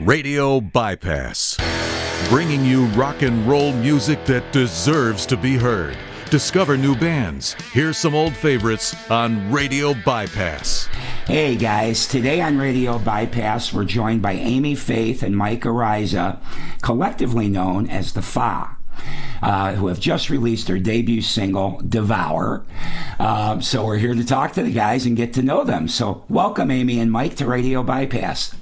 Radio Bypass, bringing you rock and roll music that deserves to be heard. Discover new bands. Here's some old favorites on Radio Bypass. Hey guys, today on Radio Bypass we're joined by Amy Faith and Mike Ariza, collectively known as the Fa, who have just released their debut single, Devour. So we're here to talk to the guys and get to know them. So welcome Amy and Mike to Radio Bypass.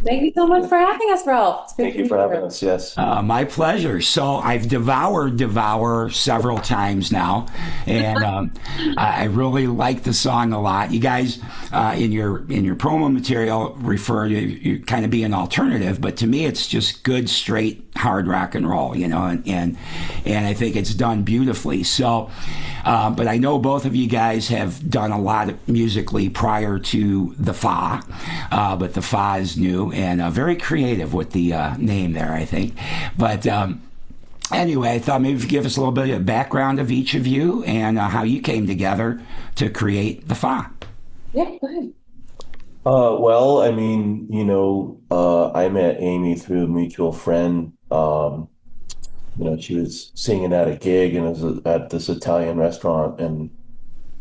Thank you so much for having us, Ralph. Thank you for having us, yes. My pleasure. So I've devoured Devour several times now, and I really like the song a lot. You guys, in your promo material, refer to you kind of be an alternative, but to me it's just good, straight, hard rock and roll, you know, and I think it's done beautifully. So, but I know both of you guys have done a lot musically prior to the Fa, but the Fa is new and very creative with the name there, I think. But anyway, I thought maybe if you give us a little bit of background of each of you and how you came together to create the Fa. Yeah, go ahead. Well, I mean, I met Amy through a mutual friend. She was singing at a gig and it was at this Italian restaurant, and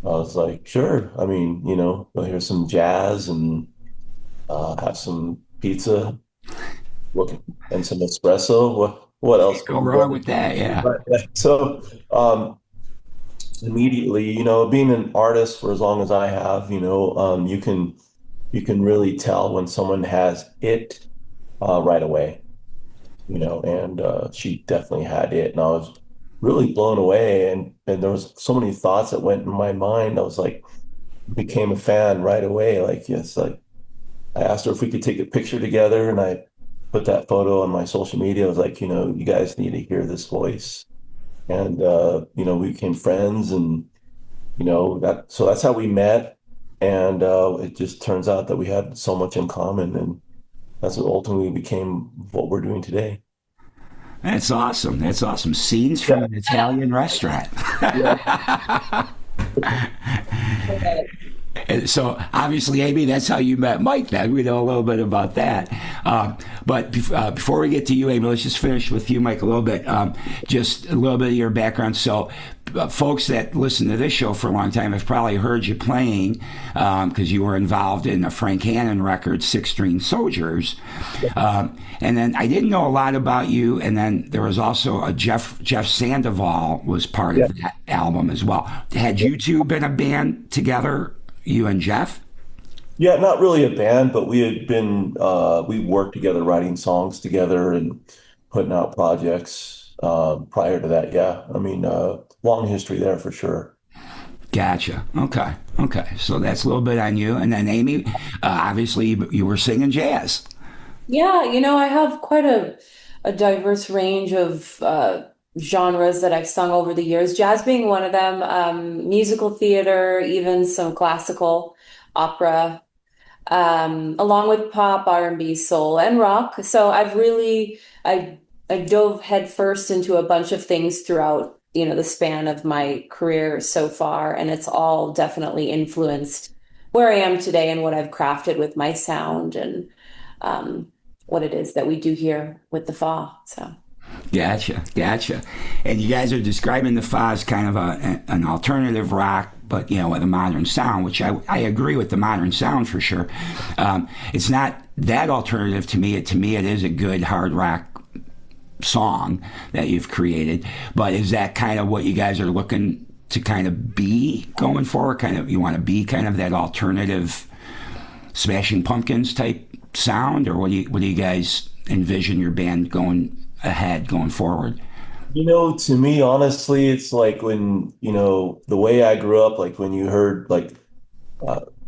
I was like, sure. I mean, we'll hear some jazz and have some pizza and some espresso. What else? Go wrong with that, yeah. So immediately, being an artist for as long as I have, you can really tell when someone has it right away, and she definitely had it, and I was really blown away, and there was so many thoughts that went in my mind. I was like, became a fan right away. Like, yes, like I asked her if we could take a picture together, and I put that photo on my social media. I was like, you guys need to hear this voice. And, we became friends, and, so that's how we met. And it just turns out that we had so much in common, and that's what ultimately became what we're doing today. That's awesome. That's awesome. Scenes from an Italian restaurant. So obviously, Amy, that's how you met Mike. Then we know a little bit about that. But before we get to you, Amy, let's just finish with you, Mike, a little bit. Just a little bit of your background. So folks that listen to this show for a long time have probably heard you playing because you were involved in a Frank Hannon record, Six String Soldiers. And then I didn't know a lot about you. And then there was also a Jeff Sandoval was part of that album as well. Had you two been a band together? You and Jeff? Yeah, not really a band, but we had been, we worked together, writing songs together and putting out projects prior to that. Yeah, I mean, long history there for sure. Gotcha. Okay. So that's a little bit on you. And then Amy, obviously you were singing jazz. Yeah, I have quite a diverse range of genres that I've sung over the years, jazz being one of them, musical theater, even some classical opera, along with pop, R&B, soul, and rock. So I dove headfirst into a bunch of things throughout, the span of my career so far, and it's all definitely influenced where I am today and what I've crafted with my sound and what it is that we do here with the Fa. So. Gotcha. And you guys are describing the Fa as kind of an alternative rock, but with a modern sound, which I agree with the modern sound for sure. It's not that alternative to me. To me, it is a good hard rock song that you've created. But is that kind of what you guys are looking to kind of be going forward? Kind of, you want to be kind of that alternative Smashing Pumpkins type sound, or what do you guys envision your band going forward? To me, honestly, it's like when, the way I grew up, like when you heard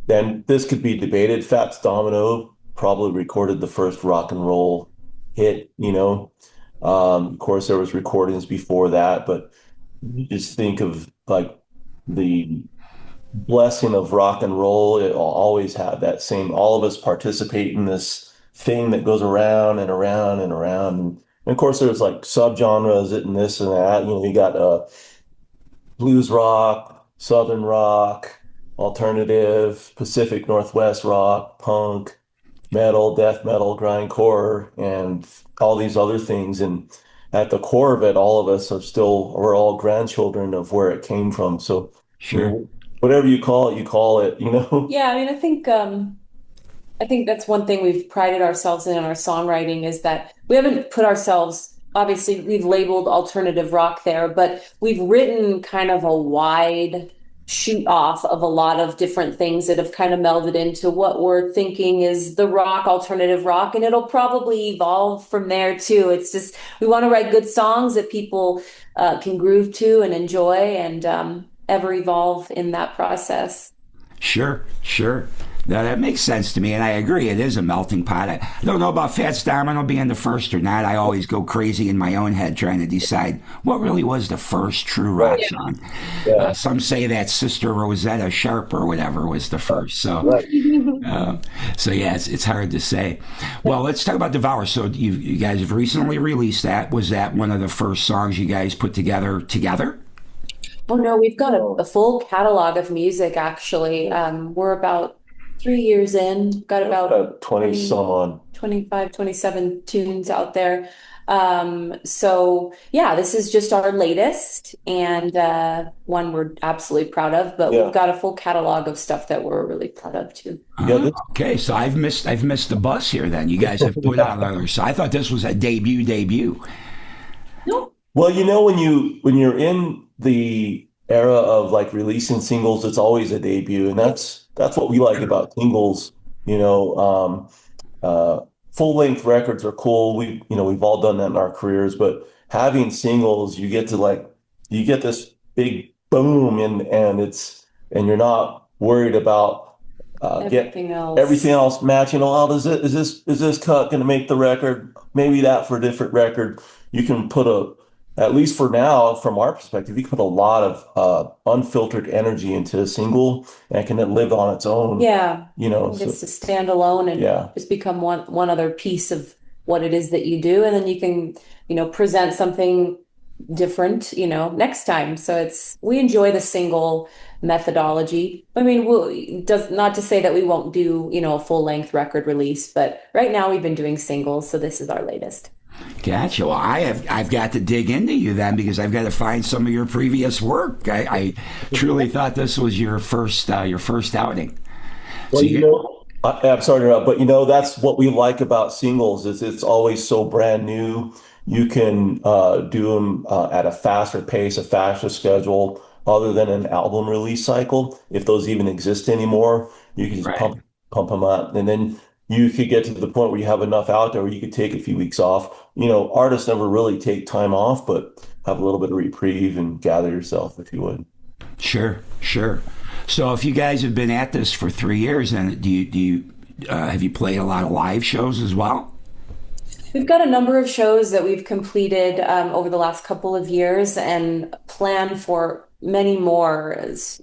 then this could be debated. Fats Domino probably recorded the first rock and roll hit, of course there was recordings before that, but you just think of like the blessing of rock and roll. It will always have that same, all of us participate in this thing that goes around and around and around. And of course, there's like subgenres and this and that. You got blues rock, southern rock, alternative, Pacific Northwest rock, punk, metal, death metal, grindcore, and all these other things. And at the core of it, all of us we're all grandchildren of where it came from. So, Sure. whatever you call it, you know? Yeah, I mean, I think that's one thing we've prided ourselves in our songwriting is that we haven't put ourselves, obviously, we've labeled alternative rock there, but we've written kind of a wide shoot off of a lot of different things that have kind of melded into what we're thinking is the rock, alternative rock, and it'll probably evolve from there too. It's just, we want to write good songs that people can groove to and enjoy and ever evolve in that process. Sure, sure. Now, that makes sense to me, and I agree. It is a melting pot. I don't know about Fats Domino being the first or not. I always go crazy in my own head trying to decide what really was the first true rock Right. song. Yeah. Some say that Sister Rosetta Sharp or whatever was the first. Right. Uh, so yeah, it's hard to say. Well, let's talk about Devour. So you guys have recently released that. Was that one of the first songs you guys put together together? Oh no, we've got a full catalog of music actually. We're about 3 years in, got about 20 some on. 25, 27 tunes out there. So yeah, this is just our latest and one we're absolutely proud of, but Yeah. we've got a full catalog of stuff that we're really proud of too. Yeah, this, Okay, so I've missed the bus here. Then you guys have put out others. So I thought this was a debut. No. well, when you're in the era of like releasing singles, it's always a debut, and that's what we like about singles. You know, full length records are cool. We've all done that in our careers, but having singles, you get this big boom, and you're not worried about get Everything else. everything else matching. Oh, is this cut going to make the record? Maybe that for a different record. You can put at least for now, from our perspective, you can put a lot of unfiltered energy into a single and it can then live on its own. Yeah. You know, It so gets to stand alone and yeah, just become one other piece of what it is that you do. And then you can, present something different, next time. So we enjoy the single methodology. I mean, does not to say that we won't do, a full length record release, but right now we've been doing singles, so this is our latest. Gotcha. Well, I've got to dig into you then because I've got to find some of your previous work. I truly thought this was your first outing. well, So I'm sorry to interrupt, but that's what we like about singles is it's always so brand new. You can do them at a faster pace, a faster schedule, other than an album release cycle. If those even exist anymore, you can just right. pump them out, and then you could get to the point where you have enough out there where you could take a few weeks off. Artists never really take time off, but have a little bit of reprieve and gather yourself, if you would. Sure, sure. So if you guys have been at this for 3 years, then do you have you played a lot of live shows as well? We've got a number of shows that we've completed over the last couple of years and plan for many more,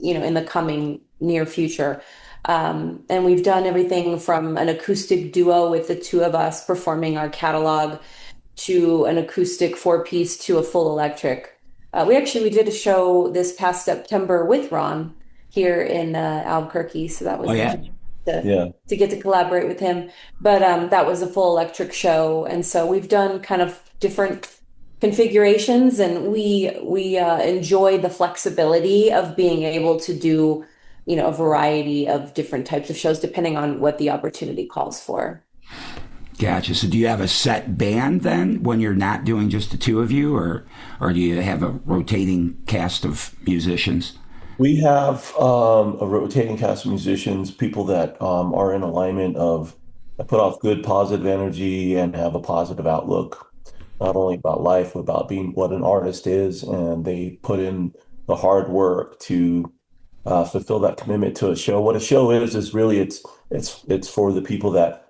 in the coming near future. And we've done everything from an acoustic duo with the two of us performing our catalog to an acoustic four-piece to a full electric. We did a show this past September with Ron here in Albuquerque, so that was Oh yeah. Yeah. to get to collaborate with him. But that was a full electric show, and so we've done kind of different configurations, and we enjoy the flexibility of being able to do, a variety of different types of shows depending on what the opportunity calls for. Gotcha. So do you have a set band then when you're not doing just the two of you, or do you have a rotating cast of musicians? We have a rotating cast of musicians, people that are in alignment of put off good positive energy and have a positive outlook, not only about life, but about being what an artist is. And they put in the hard work to fulfill that commitment to a show. What a show is really it's for the people that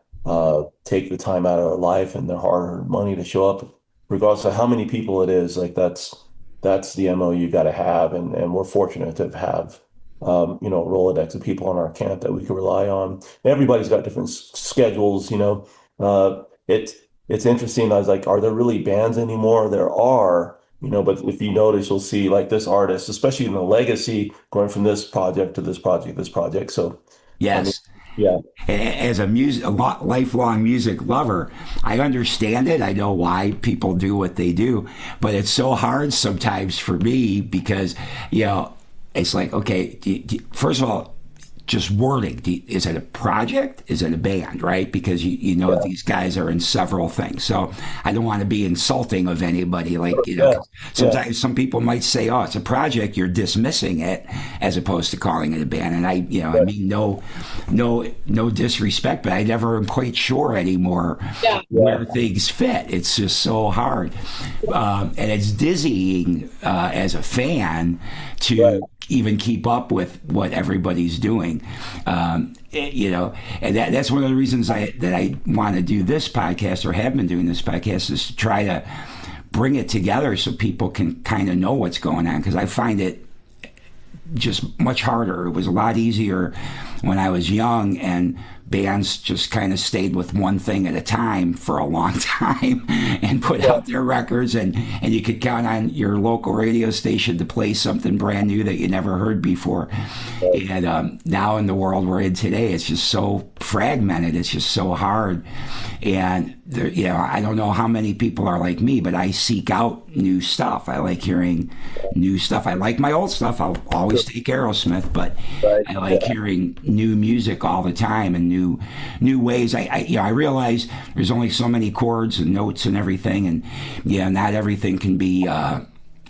take the time out of their life and their hard-earned money to show up, regardless of how many people it is. Like that's the MO you got to have, and we're fortunate to have a Rolodex of people on our camp that we can rely on. Everybody's got different schedules. It's interesting. I was like, are there really bands anymore? There are. But if you notice, you'll see like this artist, especially in the legacy, going from this project to this project, this project. So, I mean, Yes. Yeah. As lifelong music lover, I understand it. I know why people do what they do, but it's so hard sometimes for me because, it's like, okay, first of all, just wording. Is it a project? Is it a band? Right? Because these guys are in several things. So I don't want to be insulting of anybody. Like Yeah. sometimes some people might say, "Oh, it's a project." You're dismissing it as opposed to calling it a band. And I mean, no disrespect, but I never am quite sure anymore where things fit. It's just so hard, and it's dizzying as a fan to even keep up with what everybody's doing. And that's one of the reasons that I want to do this podcast, or have been doing this podcast, is to try to bring it together so people can kind of know what's going on, because I find it just much harder. It was a lot easier when I was young, and bands just kind of stayed with one thing at a time for a long time and put out their records, and you could count on your local radio station to play something brand new that you never heard before. And now in the world we're in today, it's just so fragmented. It's just so hard. And I don't know how many people are like me, but I seek out new stuff. I like hearing new stuff. I like my old stuff. I'll always take Aerosmith, but I like hearing new music all the time and new ways. I realize there's only so many chords and notes and everything, and not everything can be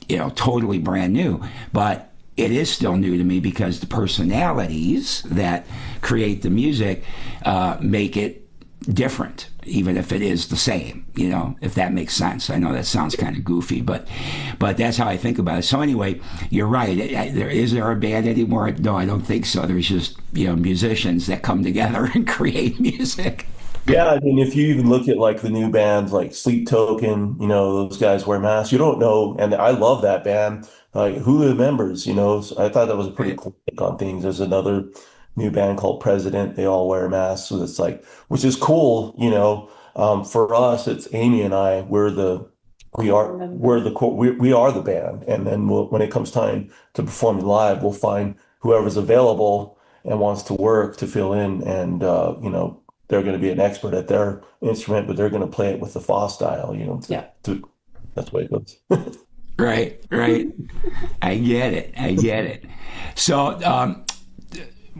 totally brand new, but it is still new to me because the personalities that create the music make it different, even if it is the same, if that makes sense. I know that sounds kind of goofy, but that's how I think about it. So anyway, you're right. Is there a band anymore? No, I don't think so. There's just, musicians that come together and create music. Yeah, I mean, if you even look at like the new bands like Sleep Token, those guys wear masks. You don't know, and I love that band. Like, who are the members? So I thought that was a pretty cool take on things. There's another new band called President. They all wear masks, so it's like, which is cool. For us, it's Amy and I. We are the band, and then when it comes time to perform live, we'll find whoever's available and wants to work to fill in, and they're going to be an expert at their instrument, but they're going to play it with the Foss style, that's the way it goes. Right. I get it. So,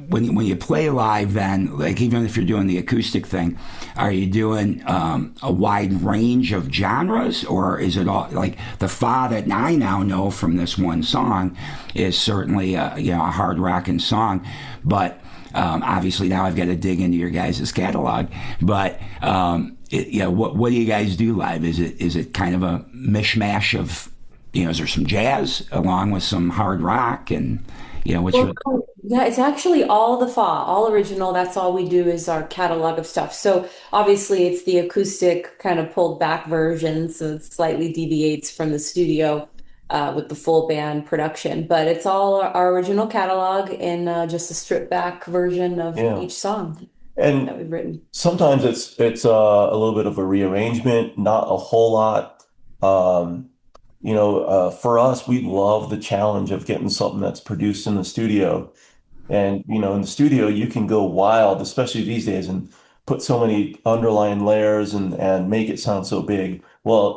when you play live, then, like, even if you're doing the acoustic thing, are you doing a wide range of genres, or is it all like the Fa that I now know from this one song is certainly a hard rocking song, but obviously now I've got to dig into your guys' catalog. But what do you guys do live? Is it kind of a mishmash of is there some jazz along with some hard rock, and what's your... Yeah, it's actually all the Fa, all original. That's all we do is our catalog of stuff. So obviously it's the acoustic kind of pulled back version, so it slightly deviates from the studio with the full band production. But it's all our original catalog in just a stripped back version of each song that we've written. Sometimes it's a little bit of a rearrangement, not a whole lot. For us, we love the challenge of getting something that's produced in the studio. And, in the studio, you can go wild, especially these days, and put so many underlying layers and make it sound so big. Well,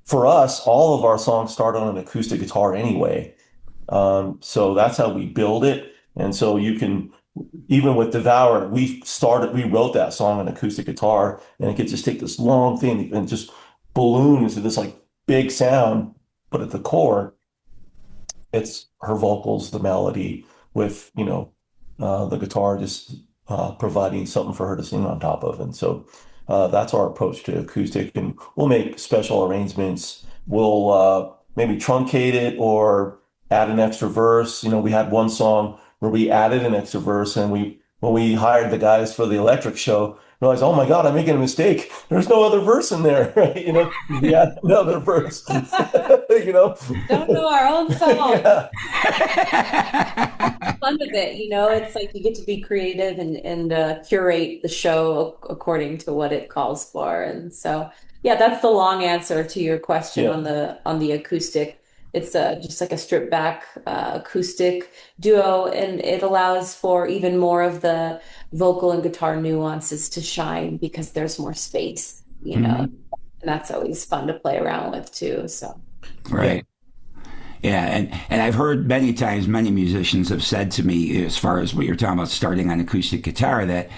for us, all of our songs start on an acoustic guitar anyway. So that's how we build it. And so you can, even with Devour, we wrote that song on acoustic guitar, and it could just take this long thing and just balloon into this like big sound. But at the core, it's her vocals, the melody, with the guitar just providing something for her to sing on top of. And so that's our approach to acoustic. And we'll make special arrangements. We'll maybe truncate it or add an extra verse. We had one song where we added an extra verse, and when we hired the guys for the electric show, realized, oh my God, I'm making a mistake. There's no other verse in there, right? We add another verse. Don't know our own song. Yeah. Fun of it, it's like you get to be creative and curate the show according to what it calls for. And so, yeah, that's the long answer to your question Yeah. on the acoustic. It's just like a stripped back acoustic duo, and it allows for even more of the vocal and guitar nuances to shine because there's more space, Hmm. and that's always fun to play around with too. So. Right. Yeah, and I've heard many times many musicians have said to me, as far as what you're talking about starting on acoustic guitar, that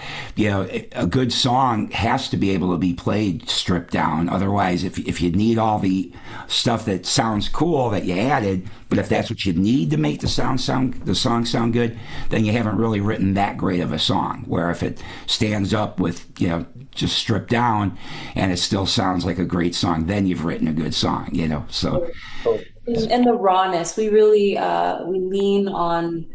a good song has to be able to be played stripped down. Otherwise, if you need all the stuff that sounds cool that you added, but if that's what you need to make the song sound good, then you haven't really written that great of a song. Where if it stands up with just stripped down and it still sounds like a great song, then you've written a good song. So. And the rawness, we really we lean on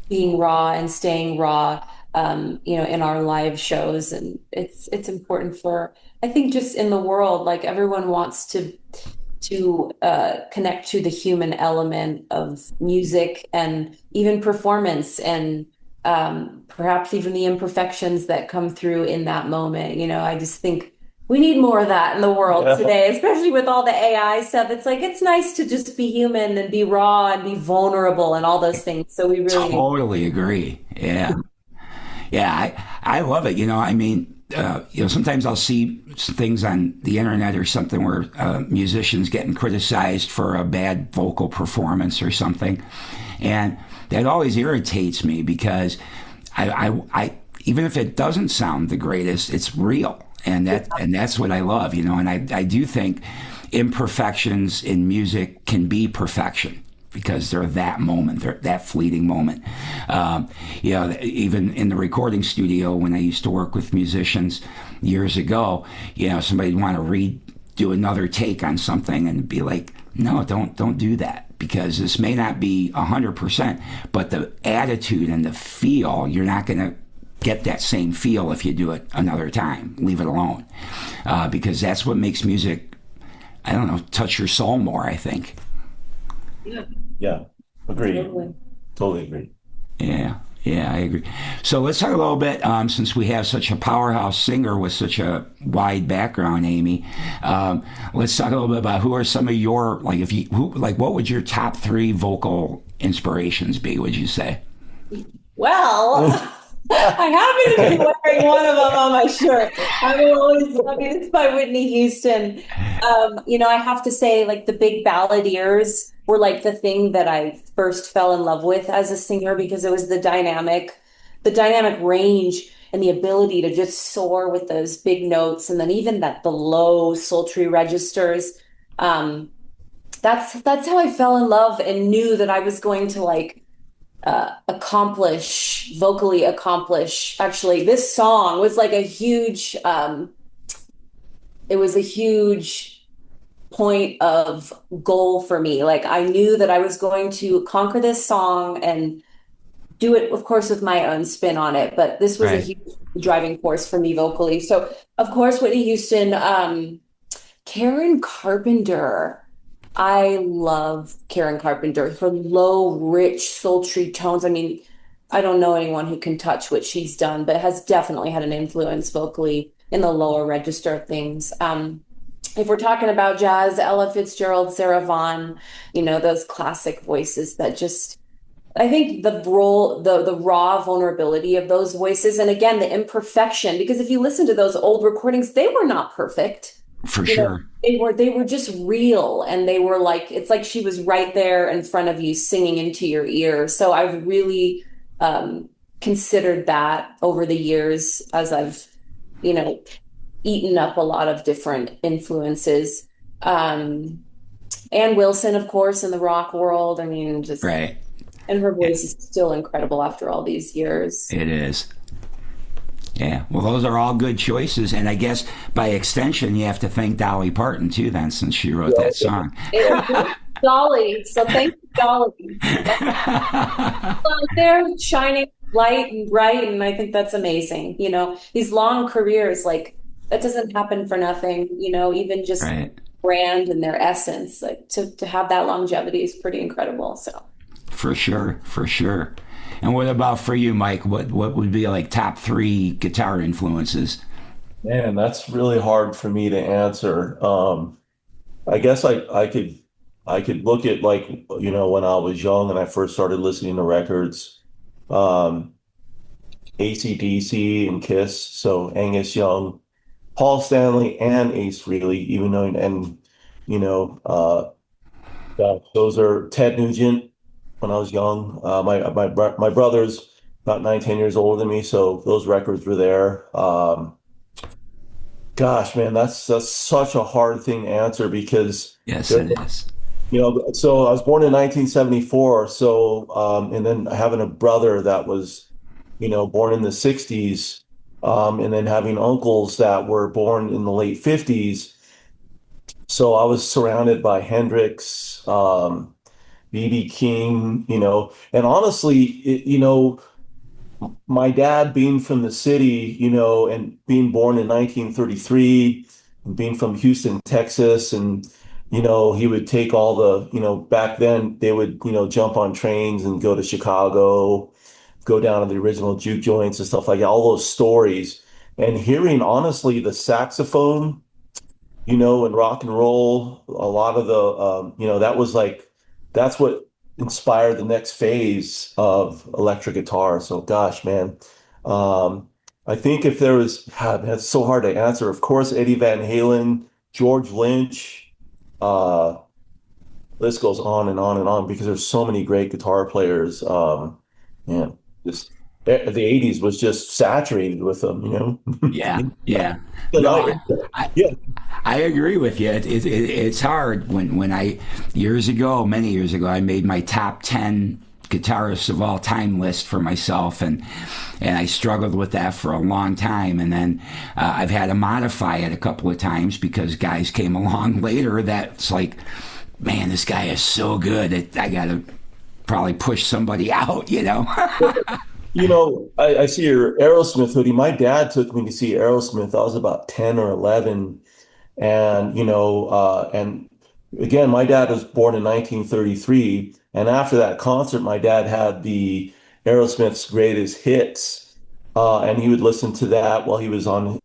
being raw and staying raw, in our live shows, and it's important for, I think, just in the world, like everyone wants to connect to the human element of music and even performance, and perhaps even the imperfections that come through in that moment. I just think we need more of that in the world Yeah. today, especially with all the AI stuff. It's like it's nice to just be human and be raw and be vulnerable and all those things. So we really. Totally agree. Yeah. Yeah, I love it. I mean, sometimes I'll see things on the internet or something where musicians getting criticized for a bad vocal performance or something, and that always irritates me because I even if it doesn't sound the greatest, it's real, and that's what I love. And I do think imperfections in music can be perfection because they're that moment, they're that fleeting moment. Even in the recording studio when I used to work with musicians years ago, somebody'd want to redo another take on something and be like, no, don't do that because this may not be 100%, but the attitude and the feel, you're not going to get that same feel if you do it another time. Leave it alone, because that's what makes music, I don't know, touch your soul more, I think. Yeah. Yeah, agreed. Totally. Totally agree. Yeah, I agree. So let's talk a little bit, since we have such a powerhouse singer with such a wide background, Amy. Let's talk a little bit about who are some of your, what would your top 3 vocal inspirations be? Would you say? Well, I happen to be wearing one of them on my shirt. It's by Whitney Houston. I have to say, like, the big balladeers were like the thing that I first fell in love with as a singer because it was the dynamic range and the ability to just soar with those big notes, and then even the low sultry registers. That's how I fell in love and knew that I was going to vocally accomplish. Actually, this song was like it was a huge point of goal for me. Like I knew that I was going to conquer this song and do it, of course, with my own spin on it. But this was a Right. huge driving force for me vocally. So, of course, Whitney Houston, Karen Carpenter. I love Karen Carpenter. Her low, rich, sultry tones. I mean, I don't know anyone who can touch what she's done, but has definitely had an influence vocally in the lower register of things. If we're talking about jazz, Ella Fitzgerald, Sarah Vaughan, those classic voices that just, I think the raw vulnerability of those voices, and again, the imperfection, because if you listen to those old recordings, they were not perfect. For sure. They were just real, and they were like, it's like she was right there in front of you singing into your ear. So I've really considered that over the years as I've, eaten up a lot of different influences. Ann Wilson, of course, in the rock world. I mean, just Right. and her voice is still incredible after all these years. It is. Yeah. Well, those are all good choices. And I guess by extension, you have to thank Dolly Parton, too, then, since she wrote that song. Dolly. So thank you, Dolly. They're shining light and bright, and I think that's amazing. These long careers, like, that doesn't happen for nothing, even just Right. brand and their essence. Like to have that longevity is pretty incredible. So For sure. For sure. And what about for you, Mike? What would be like top 3 guitar influences? Man, that's really hard for me to answer. I guess I could I could look at like, when I was young and I first started listening to records, um, AC/DC and Kiss, so Angus Young, Paul Stanley and Ace Frehley, even though, and, you know, those are Ted Nugent when I was young. My brother's about 9, 10 years older than me, so those records were there. Gosh, man, that's such a hard thing to answer because Yes, there, it is. so I was born in 1974, so and then having a brother that was, born in the 60s, and then having uncles that were born in the late 50s. So I was surrounded by Hendrix, BB King, and honestly, my dad being from the city, and being born in 1933, and being from Houston, Texas, and he would take all the, back then they would, jump on trains and go to Chicago, go down to the original juke joints and stuff like that, all those stories. And hearing honestly the saxophone, and rock and roll, a lot of the, that was like, that's what inspired the next phase of electric guitar. So, gosh, man, um, I think if there was, God, that's so hard to answer. Of course, Eddie Van Halen, George Lynch, uh, list goes on and on and on because there's so many great guitar players. Man, just the 80s was just saturated with them, Yeah, yeah. And No, I, yeah, I agree with you. It's hard when I years ago, many years ago, I made my top 10 guitarists of all time list for myself, and I struggled with that for a long time. And then I've had to modify it a couple of times because guys came along later that's like, man, this guy is so good that I got to probably push somebody out, I see your Aerosmith hoodie. My dad took me to see Aerosmith. I was about 10 or 11. And, and again, my dad was born in 1933. And after that concert, my dad had the Aerosmith's greatest hits. And he would listen to that while he was on,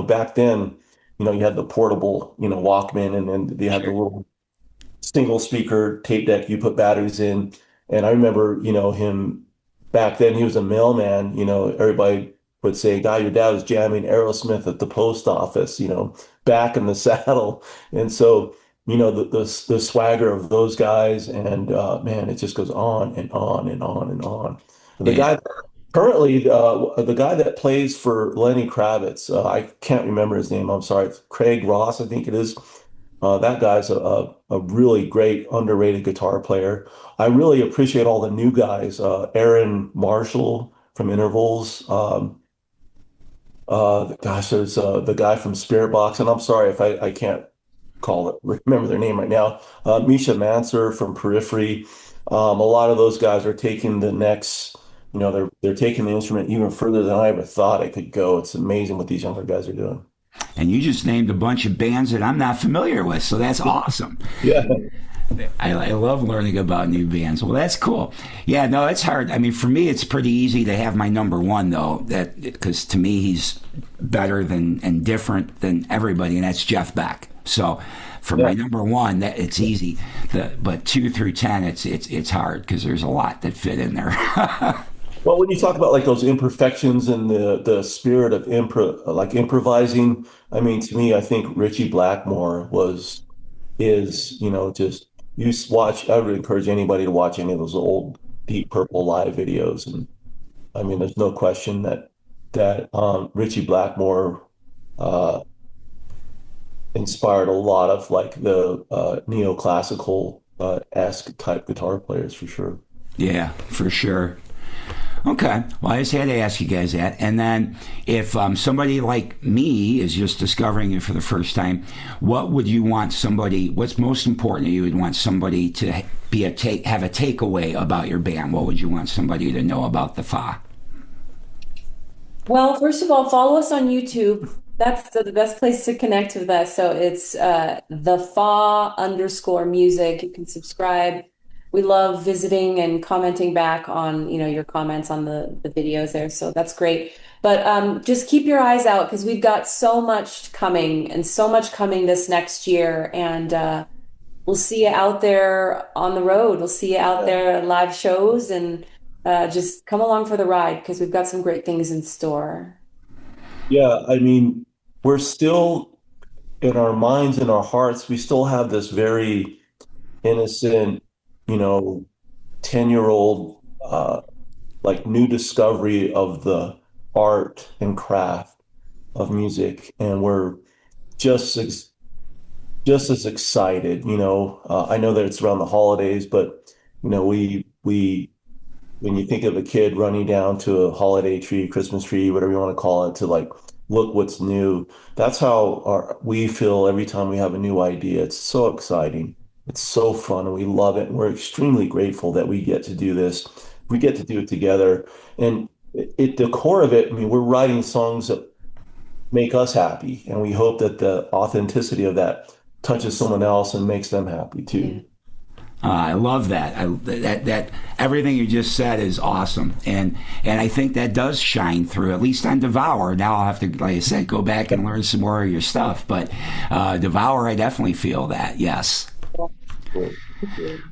back then, you had the portable, Walkman, and then they had the Sure. little single speaker tape deck you put batteries in. And I remember, him back then, he was a mailman, everybody would say, "God, your dad was jamming Aerosmith at the post office, back in the saddle." And so, the swagger of those guys, and man, it just goes on and on and on and on. The Yeah. guy currently, the guy that plays for Lenny Kravitz, I can't remember his name. I'm sorry, it's Craig Ross, I think it is. That guy's a really great underrated guitar player. I really appreciate all the new guys. Aaron Marshall from Intervals. Gosh, there's the guy from Spirit Box, and I'm sorry if I can't remember their name right now. Misha Manser from Periphery. A lot of those guys are taking the next, they're taking the instrument even further than I ever thought it could go. It's amazing what these younger guys are doing. And you just named a bunch of bands that I'm not familiar with, so that's awesome. Yeah. I love learning about new bands. Well, that's cool. Yeah, no, it's hard. I mean, for me, it's pretty easy to have my number one, though, that because to me, he's better than and different than everybody, and that's Jeff Beck. So, for my Yeah. number one, that it's easy. But 2 through 10, it's hard because there's a lot that fit in there. Well, when you talk about like those imperfections and the spirit of like improvising, I mean, to me, I think Richie Blackmore is, just watch. I would encourage anybody to watch any of those old Deep Purple live videos, and I mean, there's no question that Richie Blackmore uh, inspired a lot of like the neoclassical esque type guitar players for sure. Yeah, for sure. Okay. Well, I just had to ask you guys that. And then if somebody like me is just discovering it for the first time, what would you want somebody, what's most important you would want somebody to have a takeaway about your band? What would you want somebody to know about the Fa? Well, first of all, follow us on YouTube. That's the best place to connect with us. So it's the fa_music. You can subscribe. We love visiting and commenting back on, your comments on the videos there. So that's great. But just keep your eyes out because we've got so much coming and so much coming this next year. And we'll see you out there on the road. We'll see you out Yeah. there at live shows, and just come along for the ride because we've got some great things in store. Yeah, I mean, we're still in our minds and our hearts, we still have this very innocent, you know, 10-year-old like new discovery of the art and craft of music, and we're just just as excited. I know that it's around the holidays, but we when you think of a kid running down to a holiday tree, Christmas tree, whatever you want to call it, to like look what's new. That's how we feel every time we have a new idea. It's so exciting. It's so fun, and we love it. And we're extremely grateful that we get to do this. We get to do it together. And the core of it, I mean, we're writing songs that make us happy, and we hope that the authenticity of that touches someone else and makes them happy Yeah. too. I love that. That everything you just said is awesome, and I think that does shine through, at least on Devour. Now I'll have to, like I said, go back and learn some more of your stuff. But Devour, I definitely feel that. Yes. Cool.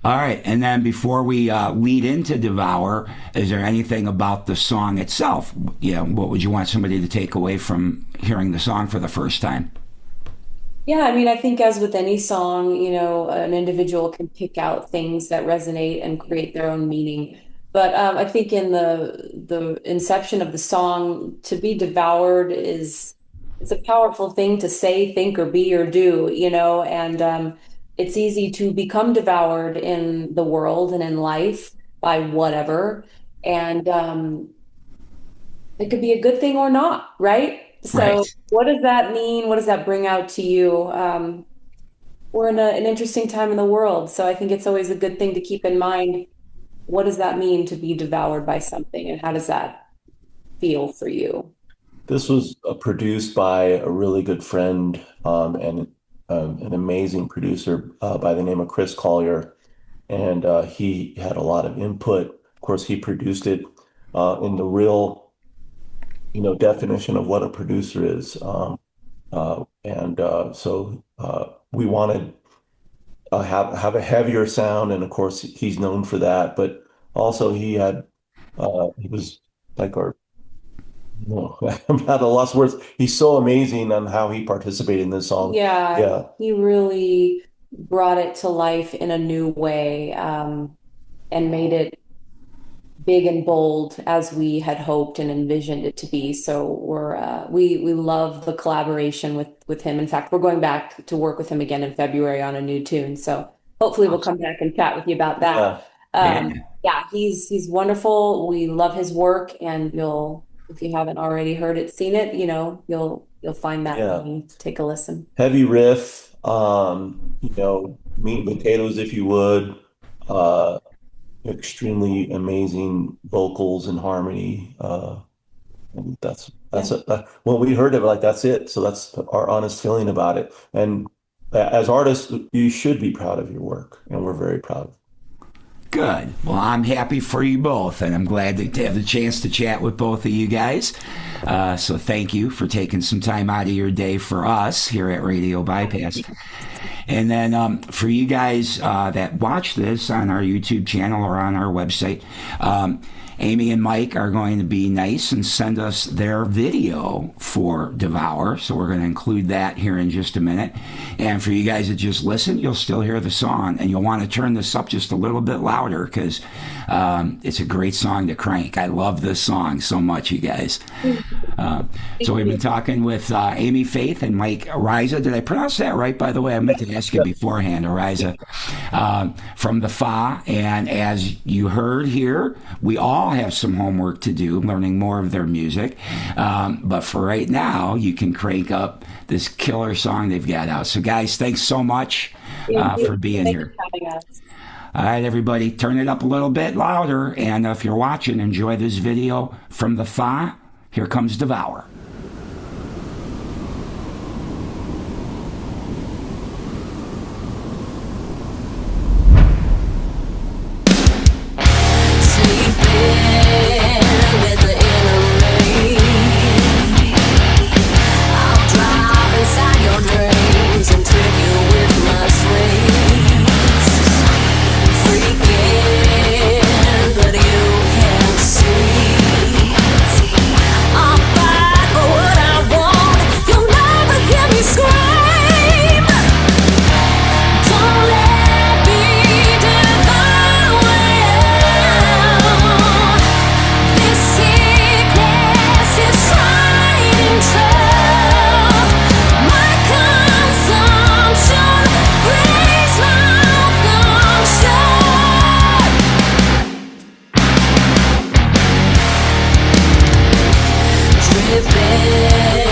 All right, and then before we lead into Devour, is there anything about the song itself? What would you want somebody to take away from hearing the song for the first time? Yeah, I mean, I think as with any song, an individual can pick out things that resonate and create their own meaning. But I think in the inception of the song, to be devoured is it's a powerful thing to say, think, or be or do, and it's easy to become devoured in the world and in life by whatever. And it could be a good thing or not, right? Right, So, what does that mean? What does that bring out to you? We're in an interesting time in the world, so I think it's always a good thing to keep in mind. What does that mean to be devoured by something, and how does that feel for you? This was produced by a really good friend, and an amazing producer by the name of Chris Collier. And he had a lot of input. Of course, he produced it in the real, definition of what a producer is. And so we wanted have a heavier sound, and of course, he's known for that. But also, he was like our no, I'm at a loss of words. He's so amazing on how he participated in this song. Yeah, Yeah, he really brought it to life in a new way, and made it big and bold as we had hoped and envisioned it to be. So we love the collaboration with him. In fact, we're going back to work with him again in February on a new tune. So hopefully we'll come back and chat with you about that. yeah, yeah, Yeah, he's wonderful. We love his work, and you'll if you haven't already heard it, seen it, you'll find that yeah. when you take a listen. Heavy riff, meat and potatoes, if you would. Uh, Extremely amazing vocals and harmony. And Yeah. when we heard it, we're like, that's it. So that's our honest feeling about it. And as artists, you should be proud of your work, and we're very proud. good. Well, I'm happy for you both, and I'm glad to have the chance to chat with both of you guys. So thank you for taking some time out of your day for us here at Radio Bypass. And then for you guys that watch this on our YouTube channel or on our website, Amy and Mike are going to be nice and send us their video for Devour. So we're going to include that here in just a minute. And for you guys that just listen, you'll still hear the song. And you'll want to turn this up just a little bit louder because it's a great song to crank. I love this song so much, you guys. So we've been talking with Amy Faith and Mike Ariza. Did I pronounce that right, by the way? I meant to ask you beforehand, Ariza, from the FA. And as you heard here, we all have some homework to do, learning more of their music. But for right now, you can crank up this killer song they've got out. So guys, thanks so much for being Thank here. you for having us. All right, everybody, turn it up a little bit louder. And if you're watching, enjoy this video from the FA. Here comes Devour. I'll drive inside your dreams and trick you with my swing. head.